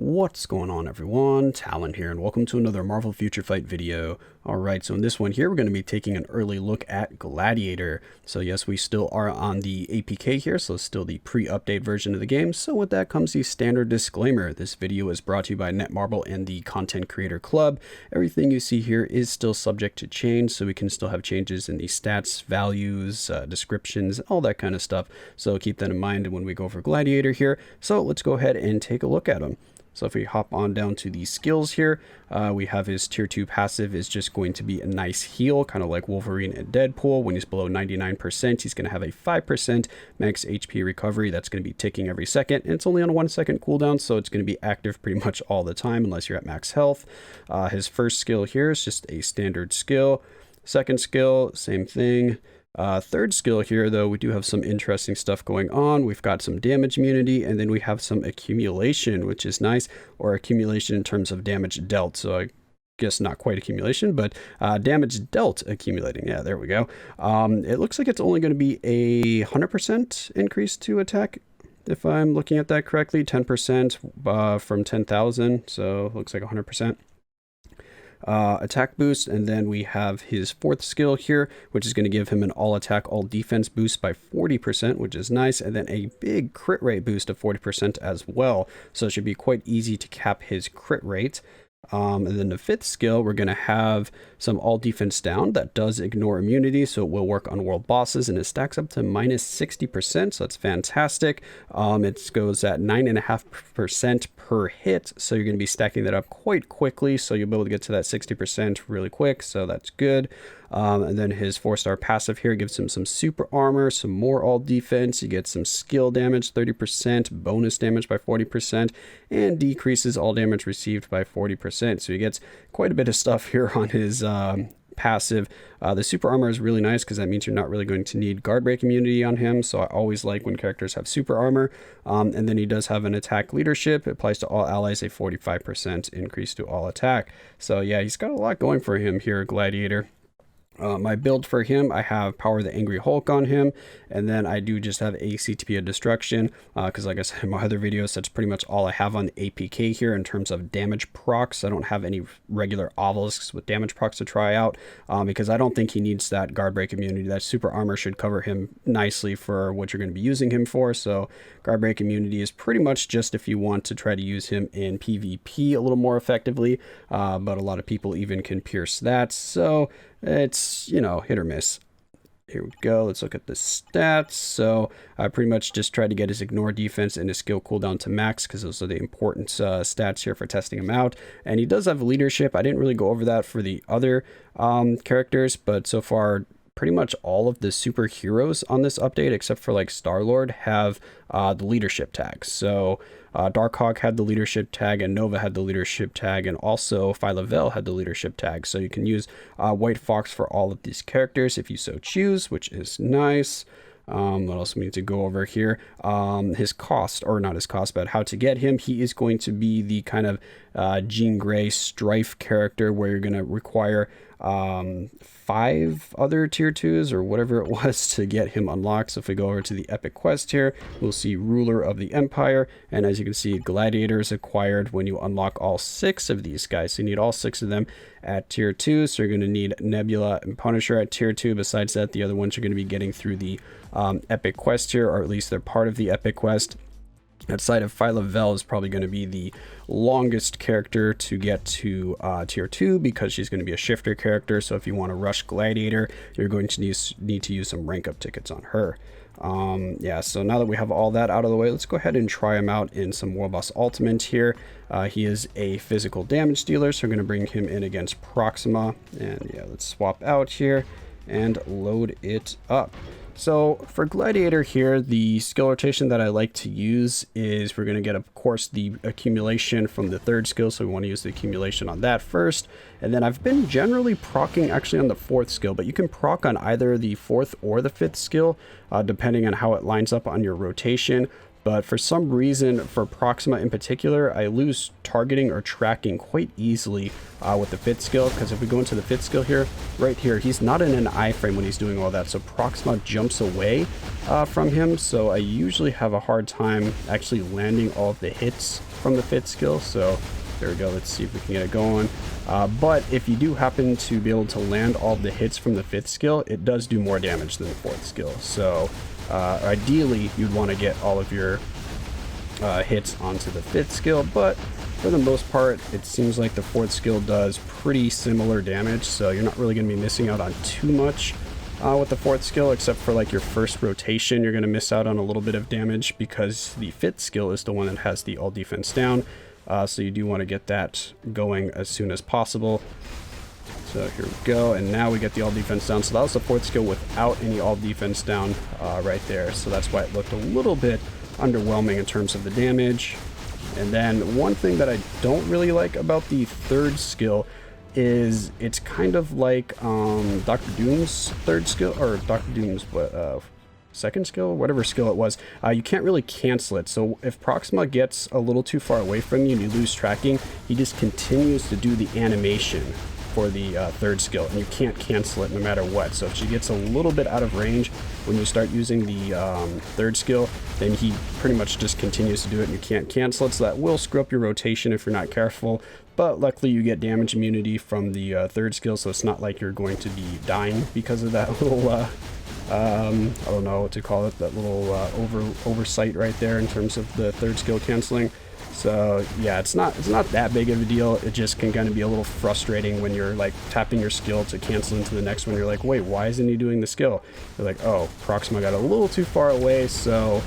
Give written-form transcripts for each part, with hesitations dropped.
What's going on, everyone? Talen here, and welcome to another Marvel Future Fight video. Alright, so in this one here, we're going to be taking an early look at Gladiator. So yes, we still are on the APK here, so it's still the pre-update version of the game. So with that comes the standard disclaimer. This video is brought to you by Netmarble and the Content Creator Club. Everything you see here is still subject to change, so we can still have changes in the stats, values, descriptions, all that kind of stuff. So keep that in mind when we go over Gladiator here. So let's go ahead and take a look at him. So if we hop on down to the skills here, we have his tier 2 passive is just going to be a nice heal, kind of like Wolverine and Deadpool. When he's below 99%, he's going to have a 5% max HP recovery. That's going to be ticking every second. And it's only on a 1 second cooldown, so it's going to be active pretty much all the time unless you're at max health. His first skill here is just a standard skill. Second skill, same thing. Third skill here, though, we do have some interesting stuff going on. We've got some damage immunity, and then we have some accumulation, which is nice, or accumulation in terms of damage dealt. So I guess not quite accumulation, but damage dealt accumulating. Yeah, there we go. It looks like it's only going to be a 100% increase to attack, if I'm looking at that correctly. 10% from 10,000, so looks like 100%. Attack boost, and then we have his fourth skill here, which is going to give him an all attack all defense boost by 40%, which is nice, and then a big crit rate boost of 40% as well, so it should be quite easy to cap his crit rate. And then the fifth skill, we're going to have some all defense down that does ignore immunity, so it will work on world bosses, and it stacks up to minus 60%, so that's fantastic. It goes at 9.5% per hit, so you're going to be stacking that up quite quickly, so you'll be able to get to that 60% really quick, so that's good. And then his 4-star passive here gives him some super armor, some more all defense. You get some skill damage, 30%, bonus damage by 40%, and decreases all damage received by 40%. So he gets quite a bit of stuff here on his passive. The super armor is really nice because that means you're not really going to need guard break immunity on him. So I always like when characters have super armor. And then he does have an attack leadership. It applies to all allies, a 45% increase to all attack. So yeah, he's got a lot going for him here, Gladiator. My build for him, I have Power the Angry Hulk on him, and then I do just have a CTP of Destruction, because like I said in my other videos, that's pretty much all I have on the APK here in terms of damage procs. I don't have any regular obelisks with damage procs to try out, because I don't think he needs that guard break immunity. That super armor should cover him nicely for what you're going to be using him for, so guard break immunity is pretty much just if you want to try to use him in PvP a little more effectively, but a lot of people even can pierce that, so it's, you know, hit or miss. Here we go. Let's look at the stats. So I pretty much just tried to get his ignore defense and his skill cooldown to max because those are the important stats here for testing him out. And he does have leadership. I didn't really go over that for the other characters, but so far pretty much all of the superheroes on this update, except for like Star-Lord, have the leadership tags. So Darkhawk had the leadership tag, and Nova had the leadership tag, and also Phyla-Vell had the leadership tag. So you can use White Fox for all of these characters if you so choose, which is nice. What else we need to go over here? His cost, or not his cost, but how to get him. He is going to be the kind of Jean Grey Strife character where you're going to require 5 other tier 2s or whatever it was to get him unlocked. So if we go over to the epic quest here, we'll see Ruler of the Empire, and as you can see, Gladiator is acquired when you unlock all 6 of these guys. So you need all 6 of them at tier 2, so you're going to need Nebula and Punisher at tier 2. Besides that, the other ones you're going to be getting through the epic quest here, or at least they're part of the epic quest. Outside of Phyla-Vell is probably going to be the longest character to get to tier 2 because she's going to be a shifter character. So if you want to rush Gladiator, you're going to need to use some rank up tickets on her. Yeah, so now that we have all that out of the way, let's go ahead and try him out in some World Boss Ultimate here. He is a physical damage dealer, so we're going to bring him in against Proxima. And yeah, let's swap out here and load it up. So for Gladiator here, the skill rotation that I like to use is we're going to get, of course, the accumulation from the third skill. So we want to use the accumulation on that first. And then I've been generally procking actually on the fourth skill, but you can proc on either the fourth or the fifth skill, depending on how it lines up on your rotation. But for some reason, for Proxima in particular, I lose targeting or tracking quite easily with the fit skill, because if we go into the fit skill here, right here, he's not in an iframe when he's doing all that, so Proxima jumps away from him, so I usually have a hard time actually landing all of the hits from the fit skill. So there we go, let's see if we can get it going. But if you do happen to be able to land all of the hits from the fifth skill, it does do more damage than the fourth skill. So ideally, you'd want to get all of your hits onto the fifth skill, but for the most part, it seems like the fourth skill does pretty similar damage, so you're not really going to be missing out on too much with the fourth skill, except for like your first rotation. You're going to miss out on a little bit of damage because the fifth skill is the one that has the all defense down, so you do want to get that going as soon as possible. So here we go, and now we get the all defense down. So that was the fourth skill without any all defense down right there, so that's why it looked a little bit underwhelming in terms of the damage. And then one thing that I don't really like about the third skill is it's kind of like Dr. Doom's third skill, or Dr. Doom's second skill, whatever skill it was. You can't really cancel it. So if Proxima gets a little too far away from you and you lose tracking, he just continues to do the animation for the third skill, and you can't cancel it no matter what. So if she gets a little bit out of range when you start using the third skill, then he pretty much just continues to do it and you can't cancel it. So that will screw up your rotation if you're not careful, but luckily you get damage immunity from the third skill, so it's not like you're going to be dying because of that little I don't know what to call it, that little oversight right there in terms of the third skill canceling. So yeah, it's not that big of a deal. It just can kind of be a little frustrating when you're like tapping your skill to cancel into the next one. You're like, wait, why isn't he doing the skill? You're like, oh, Proxima got a little too far away, so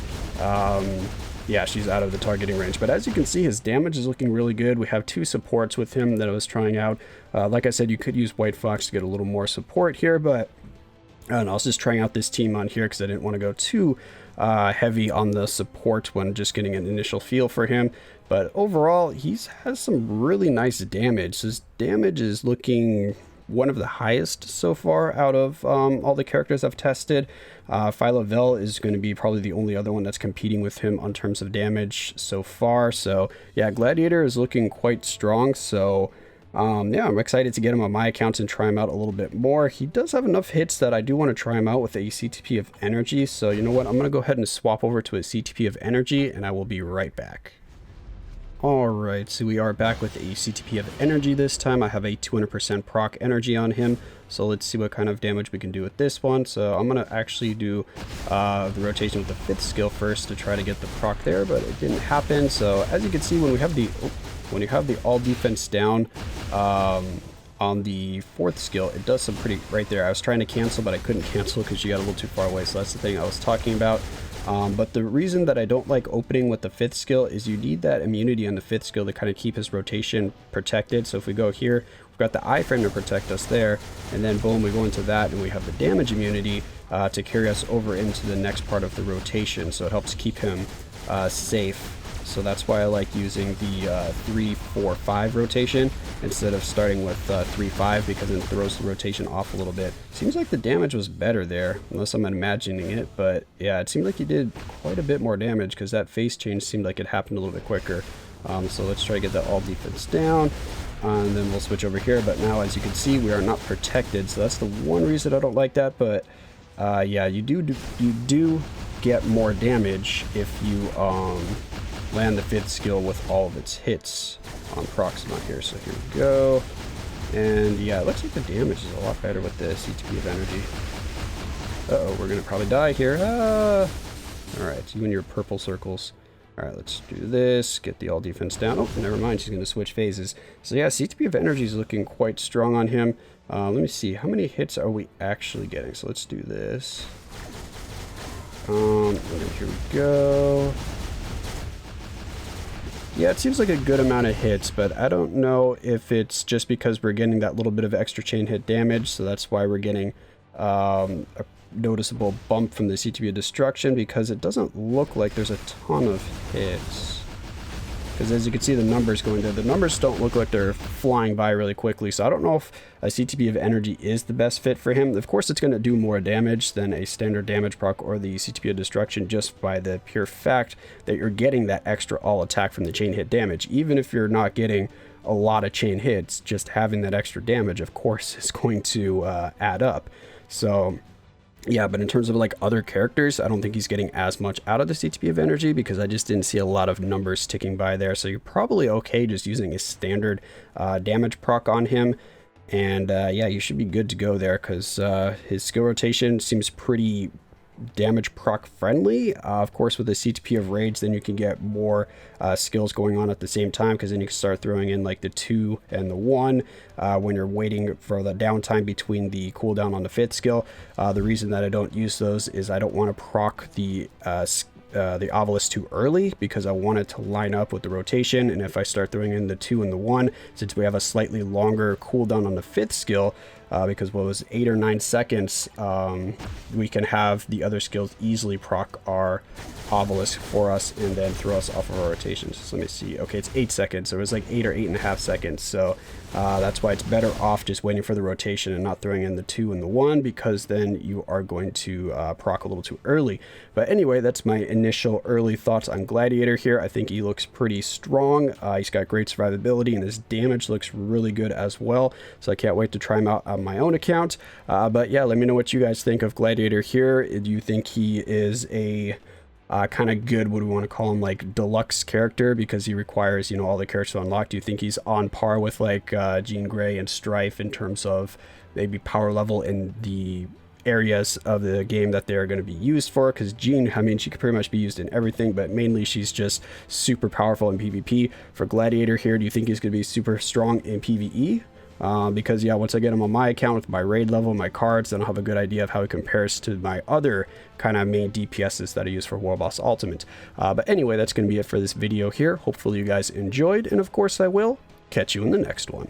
yeah, she's out of the targeting range. But as you can see, his damage is looking really good. We have two supports with him that I was trying out. Like I said, you could use White Fox to get a little more support here, but and I was just trying out this team on here because I didn't want to go too heavy on the support when just getting an initial feel for him. But overall, he has some really nice damage. His damage is looking one of the highest so far out of all the characters I've tested. Phyla-Vell is going to be probably the only other one that's competing with him on terms of damage so far. So yeah, Gladiator is looking quite strong. So yeah, I'm excited to get him on my account and try him out a little bit more. He does have enough hits that I do want to try him out with a CTP of energy. So you know what? I'm going to go ahead and swap over to a CTP of energy, and I will be right back. Alright, so we are back with a CTP of energy this time. I have a 200% proc energy on him. So let's see what kind of damage we can do with this one. So I'm going to actually do the rotation with the fifth skill first to try to get the proc there, but it didn't happen. So as you can see, when we have the when you have the all defense down on the fourth skill, it does some pretty right there. I was trying to cancel, but I couldn't cancel because you got a little too far away. So that's the thing I was talking about. But the reason that I don't like opening with the fifth skill is you need that immunity on the fifth skill to kind of keep his rotation protected. So if we go here, we've got the iframe to protect us there, and then boom, we go into that and we have the damage immunity to carry us over into the next part of the rotation. So it helps keep him safe. So that's why I like using the 3-4-5 rotation instead of starting with 3-5, because it throws the rotation off a little bit. Seems like the damage was better there, unless I'm imagining it, but yeah, it seemed like he did quite a bit more damage because that phase change seemed like it happened a little bit quicker. So let's try to get that all defense down, and then we'll switch over here. But now, as you can see, we are not protected, so that's the one reason I don't like that. But yeah, you do get more damage if you land the fifth skill with all of its hits on Proxima here. So here we go, and yeah, it looks like the damage is a lot better with the CTP of energy. Uh-oh, we're gonna probably die here. Alright, you and your purple circles. Alright, let's do this, get the all defense down. Oh, never mind, she's gonna switch phases. So yeah, CTP of energy is looking quite strong on him. Let me see, how many hits are we actually getting? So let's do this. And then here we go. Yeah, it seems like a good amount of hits, but I don't know if it's just because we're getting that little bit of extra chain hit damage, so that's why we're getting a noticeable bump from the CTP of destruction, because it doesn't look like there's a ton of hits. because as you can see the numbers going there, the numbers don't look like they're flying by really quickly. So I don't know if a CTP of energy is the best fit for him. Of course, it's going to do more damage than a standard damage proc or the CTP of destruction, just by the pure fact that you're getting that extra all attack from the chain hit damage. Even if you're not getting a lot of chain hits, just having that extra damage, of course, is going to add up. So yeah, but in terms of like other characters, I don't think he's getting as much out of the CTP of energy, because I just didn't see a lot of numbers ticking by there. So you're probably okay just using a standard damage proc on him. And yeah, you should be good to go there, because his skill rotation seems pretty damage proc friendly. Of course, with the CTP of rage, then you can get more skills going on at the same time, because then you can start throwing in like the 2 and the 1 when you're waiting for the downtime between the cooldown on the 5th skill. The reason that I don't use those is I don't want to proc the obelisk too early, because I want it to line up with the rotation. And if I start throwing in the 2 and the 1, since we have a slightly longer cooldown on the 5th skill, because what was 8 or 9 seconds, we can have the other skills easily proc our obelisk for us and then throw us off of our rotations. So let me see. Okay, it's 8 seconds, so it was like 8 or 8.5 seconds. So that's why it's better off just waiting for the rotation and not throwing in the 2 and the 1, because then you are going to proc a little too early. But anyway, that's my initial early thoughts on Gladiator here. I think he looks pretty strong. He's got great survivability, and his damage looks really good as well. So I can't wait to try him out on my own account. But yeah, let me know what you guys think of Gladiator here. Do you think he is a kind of good, what do we want to call him, like deluxe character, because he requires, you know, all the characters to unlock? Do you think he's on par with like Jean Grey and Strife in terms of maybe power level in the areas of the game that they're going to be used for? Because Jean, I mean, she could pretty much be used in everything, but mainly she's just super powerful in PvP. For Gladiator here, do you think he's going to be super strong in PvE? Because yeah, once I get him on my account with my raid level, my cards, then I'll have a good idea of how he compares to my other kind of main DPSs that I use for War Boss Ultimate. But anyway, that's going to be it for this video here. Hopefully you guys enjoyed, and of course I will catch you in the next one.